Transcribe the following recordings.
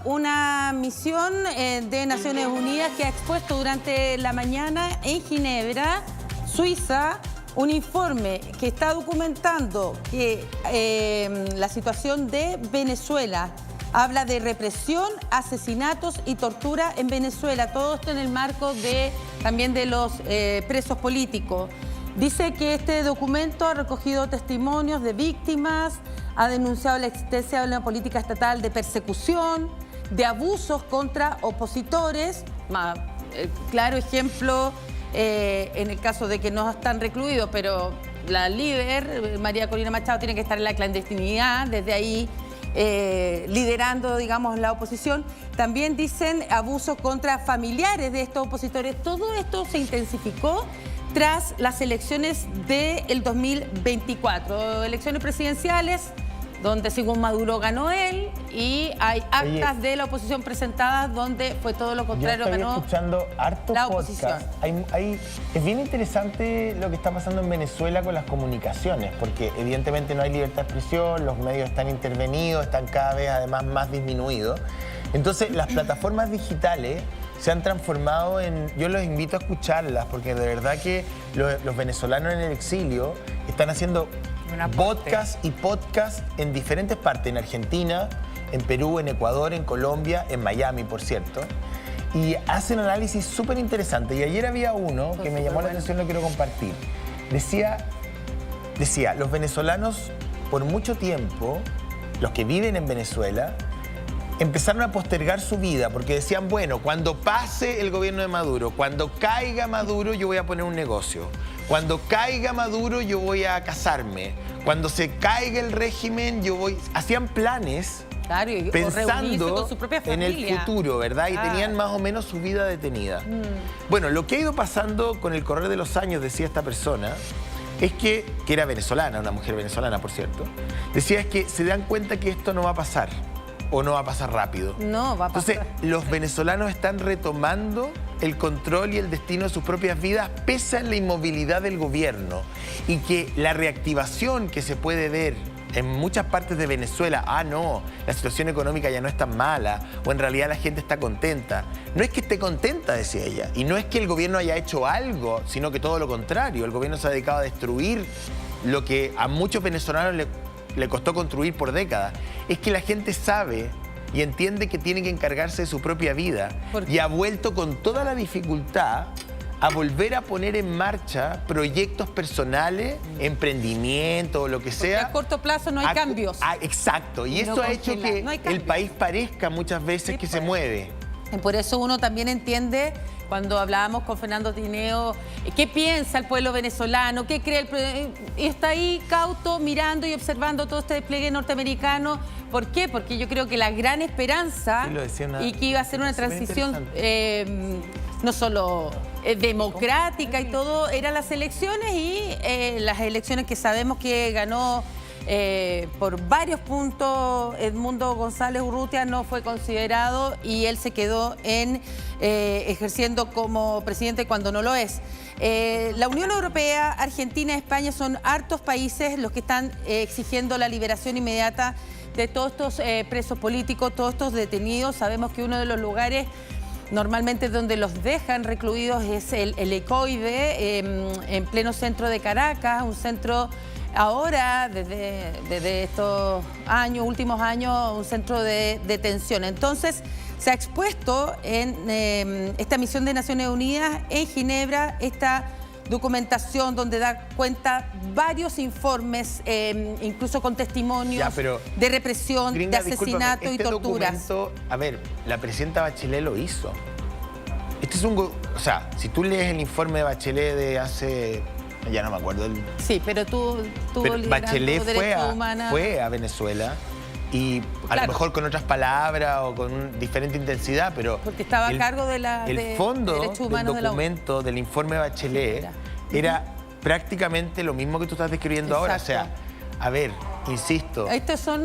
una misión de Naciones Unidas que ha expuesto durante la mañana en Ginebra, Suiza, un informe que está documentando que la situación de Venezuela. Habla de represión, asesinatos y tortura en Venezuela. Todo esto en el marco también de los presos políticos. Dice que este documento ha recogido testimonios de víctimas, ha denunciado la existencia de una política estatal de persecución, de abusos contra opositores. Claro ejemplo en el caso de que no están recluidos, pero la líder, María Corina Machado, tiene que estar en la clandestinidad, desde ahí liderando, digamos, la oposición. También dicen abusos contra familiares de estos opositores. Todo esto se intensificó tras las elecciones del 2024, elecciones presidenciales, donde según Maduro ganó él, y hay actas de la oposición presentadas donde fue todo lo contrario, ganó escuchando harto la oposición. Es bien interesante lo que está pasando en Venezuela con las comunicaciones, porque evidentemente no hay libertad de expresión, los medios están intervenidos, están cada vez además más disminuidos. Entonces las plataformas digitales se han transformado en... Yo los invito a escucharlas, porque de verdad que los venezolanos en el exilio están haciendo podcast en diferentes partes, en Argentina, en Perú, en Ecuador, en Colombia, en Miami, por cierto, y hacen análisis súper interesantes. Y ayer había uno que me llamó la atención, lo quiero compartir. Decía, los venezolanos por mucho tiempo, los que viven en Venezuela, empezaron a postergar su vida porque decían, bueno, cuando pase el gobierno de Maduro, cuando caiga Maduro yo voy a poner un negocio, cuando caiga Maduro yo voy a casarme, cuando se caiga el régimen yo voy... Hacían planes pensando en el futuro, ¿verdad? Y tenían más o menos su vida detenida. Bueno, lo que ha ido pasando con el correr de los años, decía esta persona, es que era venezolana, una mujer venezolana, por cierto, decía es que se dan cuenta que esto no va a pasar. ¿O no va a pasar rápido? No, va a pasar. Entonces, los venezolanos están retomando el control y el destino de sus propias vidas pese a la inmovilidad del gobierno. Y que la reactivación que se puede ver en muchas partes de Venezuela, no, la situación económica ya no es tan mala, o en realidad la gente está contenta. No es que esté contenta, decía ella, y no es que el gobierno haya hecho algo, sino que todo lo contrario. El gobierno se ha dedicado a destruir lo que a muchos venezolanos le costó construir por décadas. Es que la gente sabe y entiende que tiene que encargarse de su propia vida y ha vuelto con toda la dificultad a volver a poner en marcha proyectos personales, emprendimiento o lo que sea. Porque a corto plazo no hay cambios. Exacto, y eso ha hecho que el país parezca muchas veces que se mueve. Y por eso uno también entiende, cuando hablábamos con Fernando Tineo, qué piensa el pueblo venezolano, qué cree y está ahí cauto, mirando y observando todo este despliegue norteamericano. ¿Por qué? Porque yo creo que la gran esperanza y que iba a ser una transición no solo democrática y todo, eran las elecciones que sabemos que ganó por varios puntos. Edmundo González Urrutia no fue considerado y él se quedó ejerciendo como presidente cuando no lo es. La Unión Europea, Argentina y España son hartos países los que están exigiendo la liberación inmediata de todos estos presos políticos, todos estos detenidos. Sabemos que uno de los lugares normalmente donde los dejan recluidos es el Ecoide, en pleno centro de Caracas, un centro ahora, desde estos últimos años, un centro de detención. Entonces, se ha expuesto en esta misión de Naciones Unidas en Ginebra esta documentación donde da cuenta varios informes, incluso con testimonios de represión, de asesinato y torturas. A ver, la presidenta Bachelet lo hizo. O sea, si tú lees el informe de Bachelet de hace... Ya no me acuerdo. Sí, pero Bachelet fue a Venezuela y a lo mejor con otras palabras o con diferente intensidad, pero... Porque estaba a cargo de el fondo del documento, del informe de Bachelet, era prácticamente lo mismo que tú estás describiendo ahora. O sea, a ver, insisto... Estos son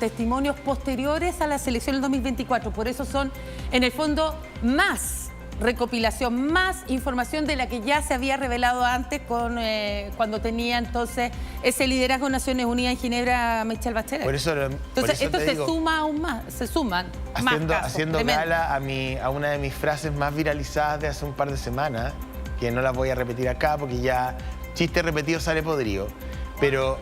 testimonios posteriores a las elecciones del 2024, por eso son, en el fondo, más recopilación, más información de la que ya se había revelado antes cuando tenía entonces ese liderazgo de Naciones Unidas en Ginebra, Michelle Bachelet. Entonces esto se suma aún más, se suman más casos. Haciendo gala a una de mis frases más viralizadas de hace un par de semanas, que no las voy a repetir acá porque ya chiste repetido sale podrido, pero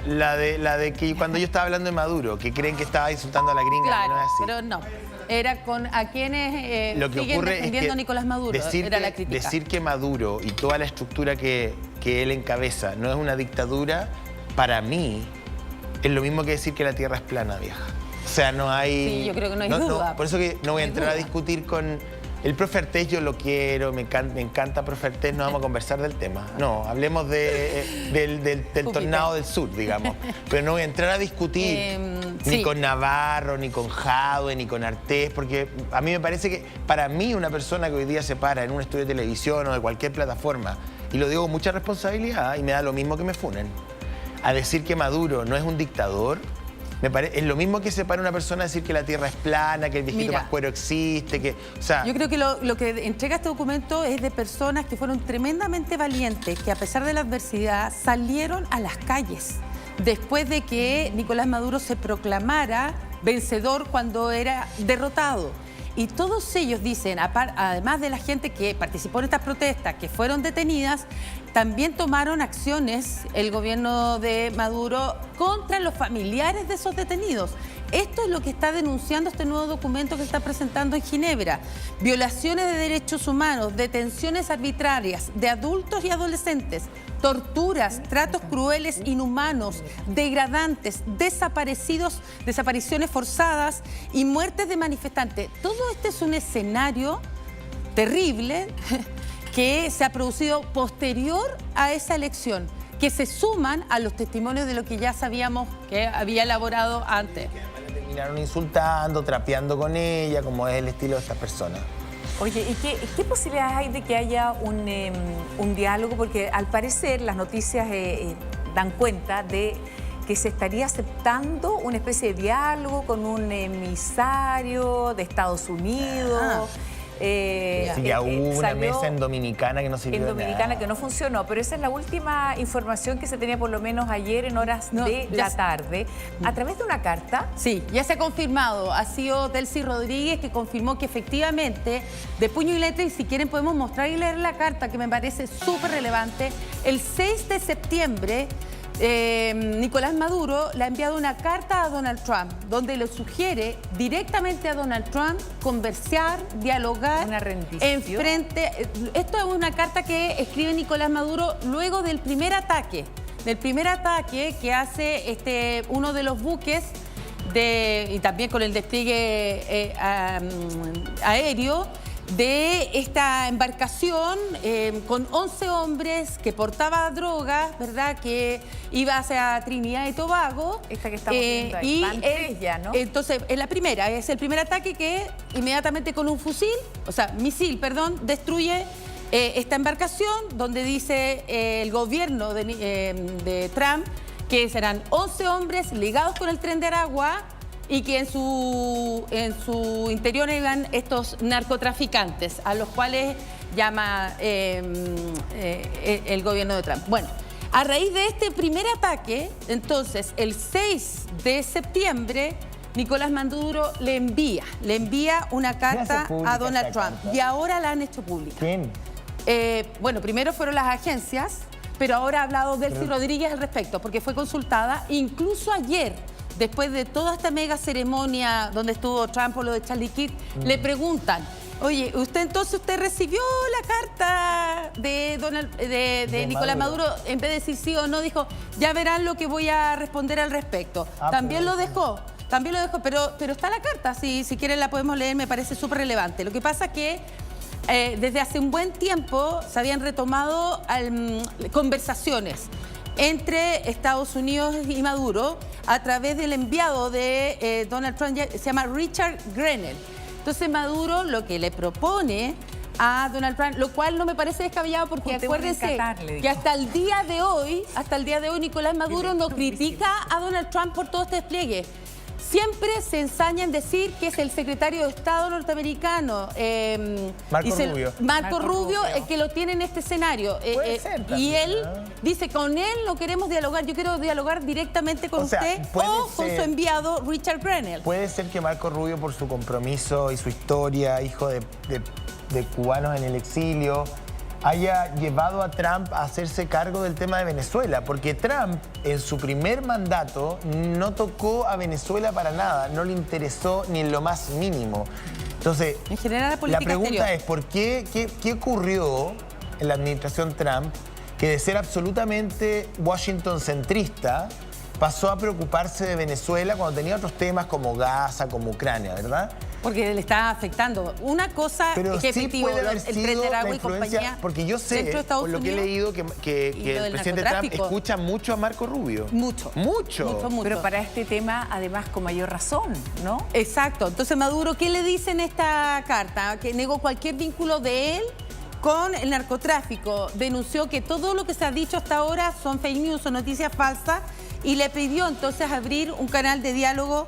la de que cuando yo estaba hablando de Maduro, que creen que estaba insultando a la gringa, claro, que no es así. pero no. Era con a quienes Lo que siguen ocurre defendiendo es que a Nicolás Maduro, era la crítica. Decir que Maduro y toda la estructura que él encabeza no es una dictadura, para mí, es lo mismo que decir que la Tierra es plana, vieja. O sea, no hay... Sí, yo creo que no hay duda. Por eso que no voy a entrar a discutir con... El profe Artés yo lo quiero, me encanta profe Artés, no vamos a conversar del tema. No, hablemos del tornado del sur, digamos. Pero no voy a entrar a discutir ni con Navarro, ni con Jadwe, ni con Artés, porque a mí me parece que, para mí, una persona que hoy día se para en un estudio de televisión o de cualquier plataforma, y lo digo con mucha responsabilidad, y me da lo mismo que me funen, a decir que Maduro no es un dictador, es lo mismo que se para una persona a decir que la Tierra es plana, que el viejito Pascuero existe, que... O sea, yo creo que lo que entrega este documento es de personas que fueron tremendamente valientes, que a pesar de la adversidad salieron a las calles después de que Nicolás Maduro se proclamara vencedor cuando era derrotado. Y todos ellos dicen, además de la gente que participó en estas protestas, que fueron detenidas, también tomaron acciones el gobierno de Maduro contra los familiares de esos detenidos. Esto es lo que está denunciando este nuevo documento que está presentando en Ginebra. Violaciones de derechos humanos, detenciones arbitrarias de adultos y adolescentes, torturas, tratos crueles, inhumanos, degradantes, desapariciones forzadas y muertes de manifestantes. Todo este es un escenario terrible que se ha producido posterior a esa elección, que se suman a los testimonios de lo que ya sabíamos que había elaborado antes. La terminaron insultando, trapeando con ella, como es el estilo de estas personas. Oye, ¿y qué posibilidades hay de que haya un diálogo? Porque al parecer las noticias dan cuenta de que se estaría aceptando una especie de diálogo con un emisario de Estados Unidos. Ya hubo una mesa en Dominicana que no sirvió de nada. Que no funcionó, pero esa es la última información que se tenía por lo menos ayer en horas de la tarde, a través de una carta. Sí, ya se ha confirmado, ha sido Delcy Rodríguez que confirmó que efectivamente, de puño y letra, y si quieren podemos mostrar y leer la carta, que me parece súper relevante, el 6 de septiembre... Nicolás Maduro le ha enviado una carta a Donald Trump donde le sugiere directamente a Donald Trump conversar, dialogar. Una rendición. Esto es una carta que escribe Nicolás Maduro luego del primer ataque que hace uno de los buques y también con el despliegue aéreo de esta embarcación con 11 hombres que portaba drogas, ¿verdad? Que iba hacia Trinidad y Tobago. Esta que estamos viendo ahí. Van tres ya, ¿no? Entonces, es el primer ataque que inmediatamente con un misil, destruye esta embarcación, donde dice el gobierno de Trump que serán 11 hombres ligados con el Tren de Aragua y que en su interior iban estos narcotraficantes, a los cuales llama el gobierno de Trump. Bueno, a raíz de este primer ataque, entonces, el 6 de septiembre, Nicolás Maduro le envía una carta a Donald Trump. Y ahora la han hecho pública. ¿Quién? Bueno, primero fueron las agencias, pero ahora ha hablado Delcy Rodríguez al respecto, porque fue consultada, incluso ayer, después de toda esta mega ceremonia donde estuvo Trump por lo de Charlie Kirk, le preguntan, oye, ¿usted recibió la carta de Nicolás Maduro? En vez de decir sí o no, dijo, ya verán lo que voy a responder al respecto. También lo dejó, pero está la carta, si quieren la podemos leer, me parece súper relevante. Lo que pasa es que desde hace un buen tiempo se habían retomado conversaciones entre Estados Unidos y Maduro a través del enviado de Donald Trump, se llama Richard Grenell. Entonces Maduro lo que le propone a Donald Trump, lo cual no me parece descabellado porque acuérdense que hasta el día de hoy Nicolás Maduro no critica a Donald Trump por todo este despliegue. siempre se ensaña en decir que es el secretario de Estado norteamericano, Marco Rubio, el que lo tiene en este escenario. Puede ser también, y él ¿no? dice, con él no queremos dialogar, yo quiero dialogar directamente con usted puede o con su enviado Richard Grenell. Puede ser que Marco Rubio, por su compromiso y su historia, hijo de cubanos en el exilio, haya llevado a Trump a hacerse cargo del tema de Venezuela, porque Trump en su primer mandato no tocó a Venezuela para nada, no le interesó ni en lo más mínimo. Entonces, en general, la pregunta es, ¿por qué ocurrió en la administración Trump que de ser absolutamente Washington centrista pasó a preocuparse de Venezuela cuando tenía otros temas como Gaza, como Ucrania, ¿verdad? Porque le está afectando. Una cosa pero que sí efectivo, puede haber el sido Tren de Aragua la y compañía, influencia, porque yo sé, por lo que he leído, que el presidente Trump escucha mucho a Marco Rubio. Mucho. Pero para este tema, además, con mayor razón, ¿no? Exacto. Entonces, Maduro, ¿qué le dice en esta carta? Que negó cualquier vínculo de él con el narcotráfico. Denunció que todo lo que se ha dicho hasta ahora son fake news, son noticias falsas, y le pidió entonces abrir un canal de diálogo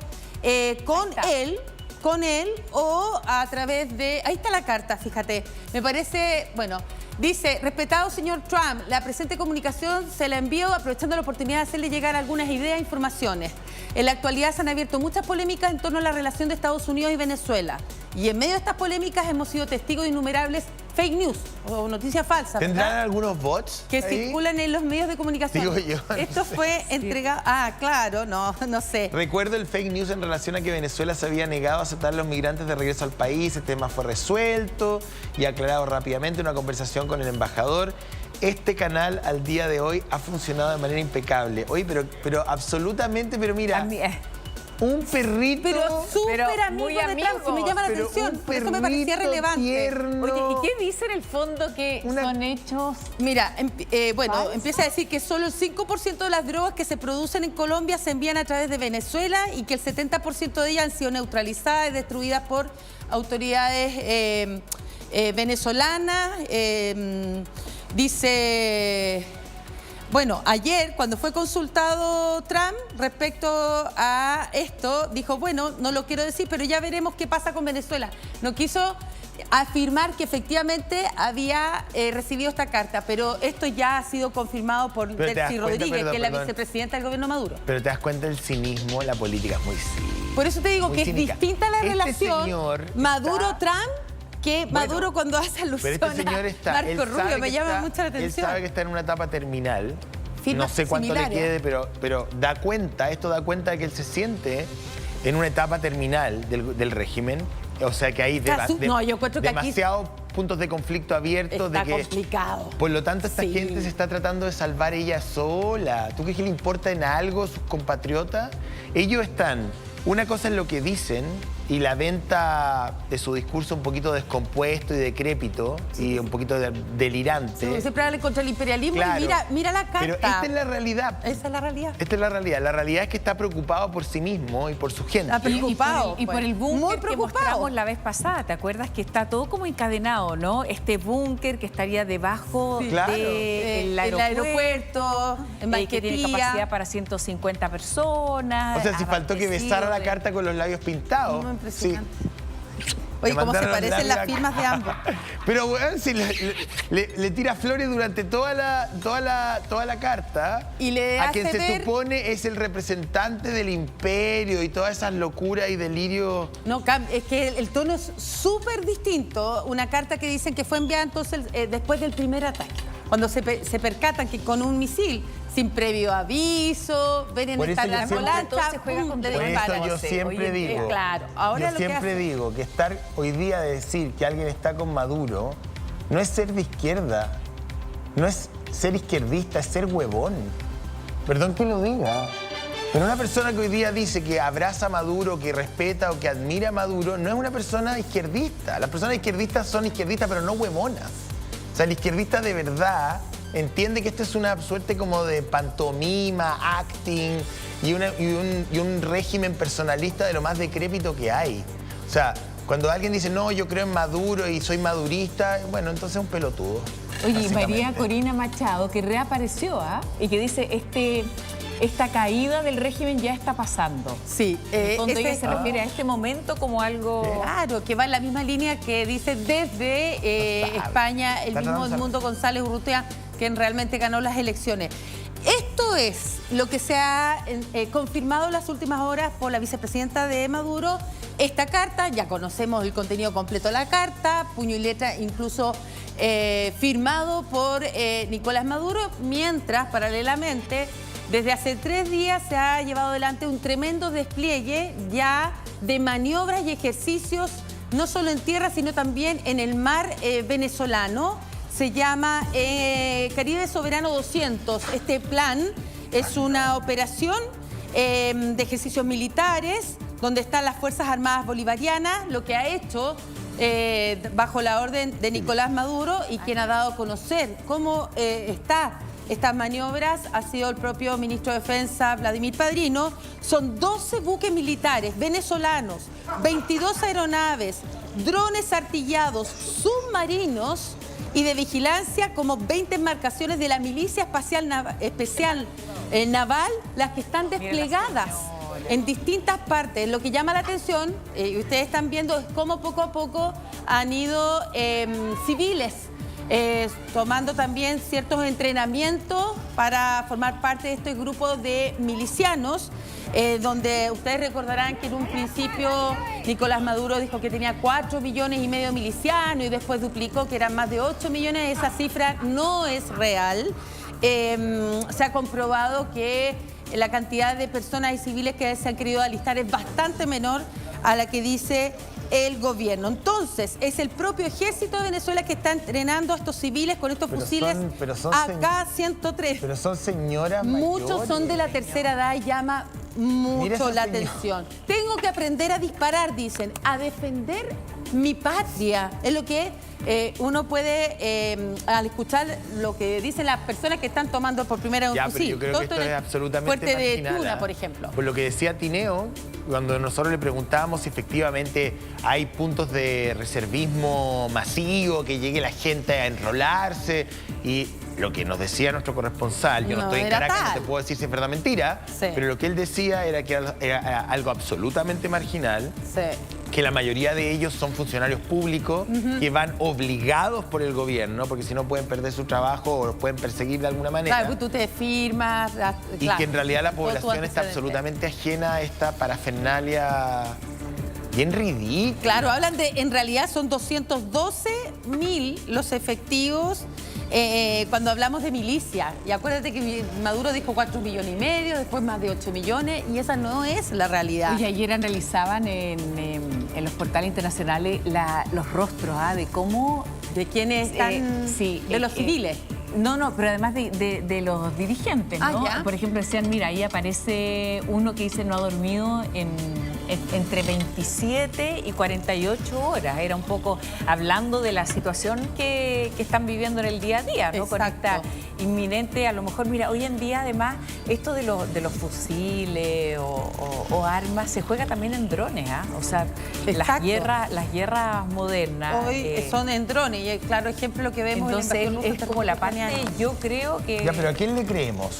con él o a través de... Ahí está la carta, fíjate. Me parece, bueno, dice, respetado señor Trump, la presente comunicación se la envió aprovechando la oportunidad de hacerle llegar algunas ideas e informaciones. En la actualidad se han abierto muchas polémicas en torno a la relación de Estados Unidos y Venezuela. Y en medio de estas polémicas hemos sido testigos de innumerables fake news o noticias falsas. ¿Tendrán ¿verdad? Algunos bots Que ahí circulan en los medios de comunicación. Digo yo, no Esto sé. fue entregado... Ah, claro, no sé. Recuerdo el fake news en relación a que Venezuela se había negado a aceptar a los migrantes de regreso al país. Este tema fue resuelto y aclarado rápidamente en una conversación con el embajador. Este canal al día de hoy ha funcionado de manera impecable. Oye, pero absolutamente, pero mira... Un perrito... Pero súper amigo muy de Trump, que me llama la atención. Por eso me parecía relevante. Tierno. ¿Y qué dice en el fondo que son hechos? Mira, bueno, ¿falsos? empieza a decir que solo el 5% de las drogas que se producen en Colombia se envían a través de Venezuela y que el 70% de ellas han sido neutralizadas y destruidas por autoridades venezolanas. Dice... Bueno, ayer, cuando fue consultado Trump respecto a esto, dijo, bueno, no lo quiero decir, pero ya veremos qué pasa con Venezuela. No quiso afirmar que efectivamente había recibido esta carta, pero esto ya ha sido confirmado por Delcy Rodríguez, que es la vicepresidenta del gobierno Maduro. Pero te das cuenta del cinismo, la política es muy cínica. Por eso te digo que cínica. Es distinta la relación señor Maduro-Trump que Maduro cuando hace alusión pero este señor está, a Marco Rubio, me llama mucho la atención. Él sabe que está en una etapa terminal. Firmas no sé cuánto similares. le quede, pero da cuenta, esto da cuenta de que él se siente en una etapa terminal del régimen. O sea que hay yo encuentro que demasiados puntos de conflicto abiertos. Está complicado. Por lo tanto, esta gente se está tratando de salvar ella sola. ¿Tú crees que le importa en algo sus compatriotas? Ellos están... Una cosa es lo que dicen y la venta de su discurso un poquito descompuesto y decrépito y un poquito delirante. Siempre hablan contra el imperialismo Claro, y mira la carta. Pero esta es la realidad. Esa es la realidad. Esta es la realidad. La realidad es que está preocupado por sí mismo y por su gente. Está preocupado. Y por el Muy búnker que preocupado. mostramos la vez pasada. ¿Te acuerdas que está todo como encadenado, no? Este búnker que estaría debajo Claro. del el aeropuerto, en que tiene Maiquetía. capacidad para 150 personas. O sea, si faltó que besara la carta con los labios pintados. No, impresionante. Sí. Oye, Le cómo se mandaron parecen las larga- firmas de ambos. Pero, weón, si le tira flores durante toda la carta Y le a hace quien se ver- supone es el representante del imperio y todas esas locuras y delirios. No, es que el tono es súper distinto. Una carta que dicen que fue enviada entonces después del primer ataque. Cuando se percatan que con un misil, sin previo aviso, ven en Por esta eso yo la siempre- lancha, se juega con le Por disparan. eso yo siempre Oye, digo, claro, ahora yo lo que siempre hace- digo que estar hoy día de decir que alguien está con Maduro no es ser de izquierda, no es ser izquierdista, es ser huevón. Perdón que lo diga. Pero una persona que hoy día dice que abraza a Maduro, que respeta o que admira a Maduro, no es una persona izquierdista. Las personas izquierdistas son izquierdistas, pero no huevonas. O sea, el izquierdista de verdad entiende que esto es una suerte como de pantomima, acting y un régimen personalista de lo más decrépito que hay. O sea, cuando alguien dice, no, yo creo en Maduro y soy madurista, bueno, entonces es un pelotudo. Oye, básicamente. María Corina Machado, que reapareció, ¿ah? Y que dice, esta caída del régimen ya está pasando. Sí. En el fondo ella se refiere a este momento como algo... Claro, que va en la misma línea que dice desde España el mismo Edmundo González Urrutia, quien realmente ganó las elecciones. Esto es lo que se ha confirmado en las últimas horas por la vicepresidenta de Maduro. Esta carta, ya conocemos el contenido completo de la carta, puño y letra incluso firmado por Nicolás Maduro, mientras paralelamente desde hace 3 días se ha llevado adelante un tremendo despliegue ya de maniobras y ejercicios, no solo en tierra, sino también en el mar venezolano. Se llama Caribe Soberano 200. Este plan es una operación de ejercicios militares donde están las Fuerzas Armadas Bolivarianas, lo que ha hecho bajo la orden de Nicolás Maduro, y quien ha dado a conocer cómo estas maniobras ha sido el propio ministro de Defensa, Vladimir Padrino. Son 12 buques militares venezolanos, 22 aeronaves, drones artillados, submarinos y de vigilancia, como 20 embarcaciones de la Milicia Especial Naval, las que están desplegadas en distintas partes. Lo que llama la atención, y ustedes están viendo, es cómo poco a poco han ido civiles tomando también ciertos entrenamientos para formar parte de este grupo de milicianos, donde ustedes recordarán que en un principio Nicolás Maduro dijo que tenía 4,5 millones de milicianos y después duplicó que eran más de 8 millones. Esa cifra no es real. Se ha comprobado que la cantidad de personas y civiles que se han querido alistar es bastante menor a la que dice el gobierno. Entonces, es el propio ejército de Venezuela que está entrenando a estos civiles con estos fusiles AK-103. Pero son señoras Muchos mayores. son de la tercera edad y llama mucho la atención. Tengo que aprender a disparar, dicen, a defender mi patria. Es lo que uno puede, al escuchar lo que dicen las personas que están tomando por primera vez un fusil. Pero yo creo que esto es absolutamente Fuerte de marginal, Tuna, por ejemplo. Por lo que decía Tineo, cuando nosotros le preguntábamos si efectivamente hay puntos de reservismo masivo, que llegue la gente a enrolarse, y lo que nos decía nuestro corresponsal, yo no estoy en Caracas, no te puedo decir si es verdad o mentira, pero lo que él decía era que era algo absolutamente marginal, que la mayoría de ellos son funcionarios públicos que van obligados por el gobierno, porque si no pueden perder su trabajo o los pueden perseguir de alguna manera. Claro, tú te firmas. Y que en realidad la población está absolutamente ajena a esta parafernalia bien ridícula. Claro, hablan de, en realidad son 212.000 los efectivos cuando hablamos de milicia. Y acuérdate que Maduro dijo 4,5 millones, después más de 8 millones, y esa no es la realidad. Y ayer analizaban en los portales internacionales los rostros de cómo... ¿De quiénes están? Sí, de los civiles. No, pero además de los dirigentes, ¿no? Por ejemplo, decían, mira, ahí aparece uno que dice no ha dormido entre 27 y 48 horas. Era un poco hablando de la situación que están viviendo en el día a día, ¿no? Con esta inminente, a lo mejor, mira, hoy en día además esto de los fusiles o armas se juega también en drones, O sea, las guerras modernas. Hoy son en drones, y el claro ejemplo lo que vemos. Entonces es como la parte, yo creo que... Ya, pero ¿a quién le creemos?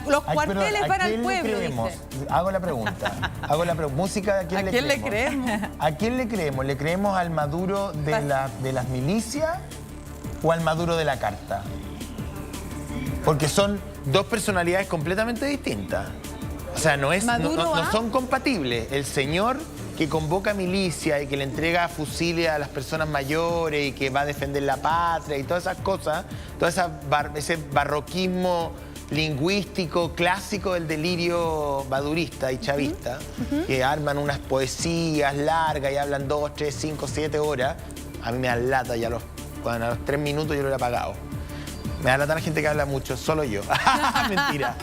Los cuarteles van al pueblo, dice. Hago la pregunta. Música, ¿a quién le creemos? ¿A quién le creemos? ¿Le creemos al Maduro de las milicias o al Maduro de la carta? Porque son dos personalidades completamente distintas. O sea, no son compatibles. El señor que convoca milicia y que le entrega fusiles a las personas mayores y que va a defender la patria y todas esas cosas, ese barroquismo lingüístico clásico del delirio madurista y chavista, que arman unas poesías largas y hablan 2, 3, 5, 7 horas. A mí me da lata, a los 3 minutos yo lo he apagado. Me da lata la gente que habla mucho, solo yo. Mentira.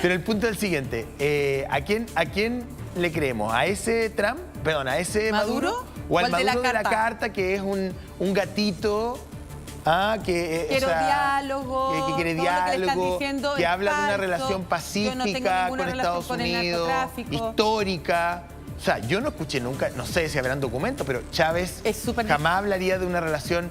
Pero el punto es el siguiente. ¿A quién le creemos? ¿A ese Trump? Perdón, ¿a ese Maduro? ¿O al Maduro de la carta, que es un gatito? Que quiere diálogo, que habla de una relación pacífica con Estados Unidos, histórica. O sea, yo no escuché nunca, no sé si habrán documentos, pero Chávez jamás hablaría de una relación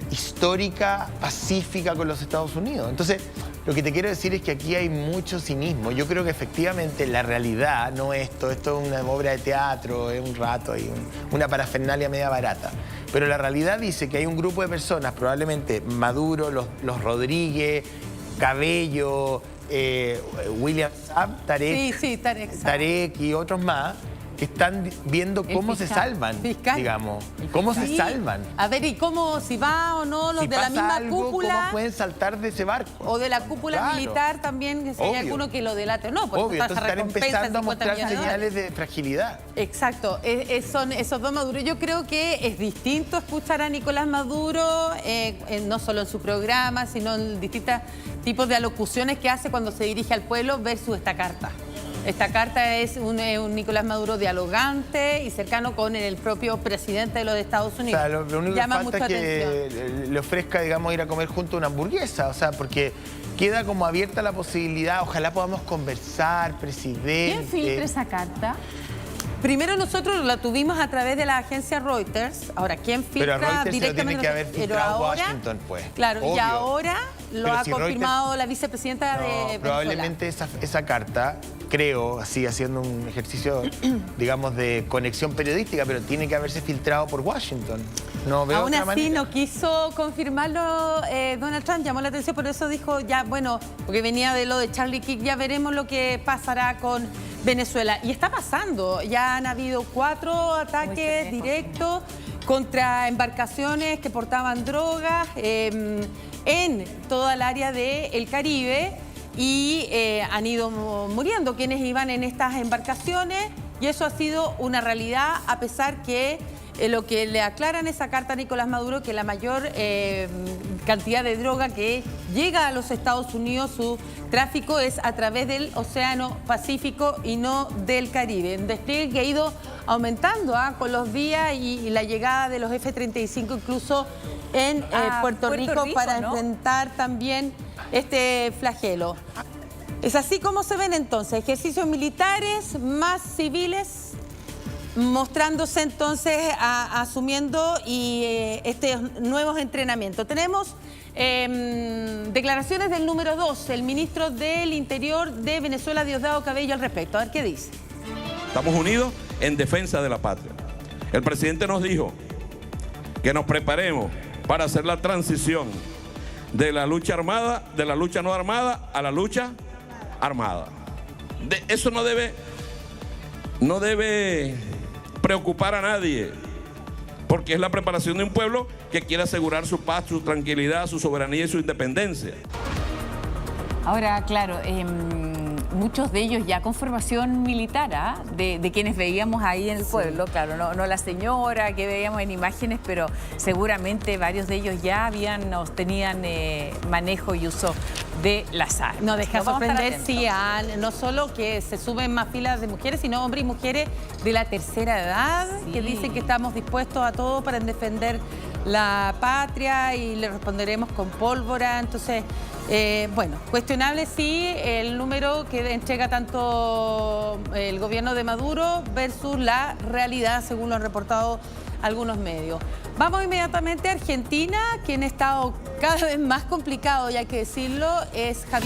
histórica, pacífica con los Estados Unidos. Entonces, Lo que te quiero decir es que aquí hay mucho cinismo. Yo creo que efectivamente la realidad, no esto es una obra de teatro, es un rato y una parafernalia media barata. Pero la realidad dice que hay un grupo de personas, probablemente Maduro, los Rodríguez, Cabello, William Saab, Tarek y otros más, que están viendo cómo se salvan, digamos. ¿Cómo se salvan? A ver, ¿y cómo, si va o no los si de la misma algo, cúpula? ¿cómo pueden saltar de ese barco? O de la cúpula militar también, que si hay alguno que lo delate o no. Obvio, entonces están empezando a mostrar señales de fragilidad. Exacto, son esos dos Maduros. Yo creo que es distinto escuchar a Nicolás Maduro, no solo en su programa, sino en distintos tipos de alocuciones que hace cuando se dirige al pueblo versus esta carta. Esta carta es un Nicolás Maduro dialogante y cercano con el propio presidente de los Estados Unidos. O sea, lo único que falta es que le ofrezca, digamos, ir a comer junto una hamburguesa, o sea, porque queda como abierta la posibilidad, ojalá podamos conversar, presidente. ¿Quién filtra esa carta? Primero nosotros la tuvimos a través de la agencia Reuters. Ahora, ¿quién filtra pero Reuters directamente? Tiene que haber filtrado Washington, pues. Claro, obvio. Y ahora lo ha confirmado Reuters, la vicepresidenta de Venezuela. Probablemente esa carta, creo, así haciendo un ejercicio, digamos, de conexión periodística, pero tiene que haberse filtrado por Washington. No veo Aún otra así manera. no quiso confirmarlo Donald Trump, llamó la atención, por eso dijo ya, bueno, porque venía de lo de Charlie Kirk, ya veremos lo que pasará con Venezuela. Y está pasando, ya han habido 4 ataques directos contra embarcaciones que portaban drogas en toda el área del Caribe y han ido muriendo quienes iban en estas embarcaciones y eso ha sido una realidad a pesar que lo que le aclaran esa carta a Nicolás Maduro, que la mayor cantidad de droga que llega a los Estados Unidos, su tráfico es a través del Océano Pacífico y no del Caribe. Un despliegue que ha ido aumentando con los días y la llegada de los F-35 incluso en Puerto Rico para enfrentar también este flagelo. Es así como se ven entonces ejercicios militares más civiles mostrándose entonces, asumiendo estos nuevos entrenamientos. Tenemos declaraciones del número 2, el ministro del Interior de Venezuela, Diosdado Cabello, al respecto. A ver qué dice. Estamos unidos en defensa de la patria. El presidente nos dijo que nos preparemos para hacer la transición de la lucha armada, de la lucha no armada a la lucha armada. Eso no debe preocupar a nadie, porque es la preparación de un pueblo que quiere asegurar su paz, su tranquilidad, su soberanía y su independencia. Ahora, claro, muchos de ellos ya con formación militar, de quienes veíamos ahí en el pueblo, claro, no la señora que veíamos en imágenes, pero seguramente varios de ellos ya tenían manejo y uso de las armas. No deja sorprender, sí, no solo que se suben más filas de mujeres, sino hombres y mujeres de la tercera edad, que dicen que estamos dispuestos a todo para defender la patria y le responderemos con pólvora. Entonces, bueno, cuestionable sí el número que entrega tanto el gobierno de Maduro versus la realidad, según lo han reportado algunos medios. Vamos inmediatamente a Argentina, quien ha estado cada vez más complicado, y hay que decirlo, es Javier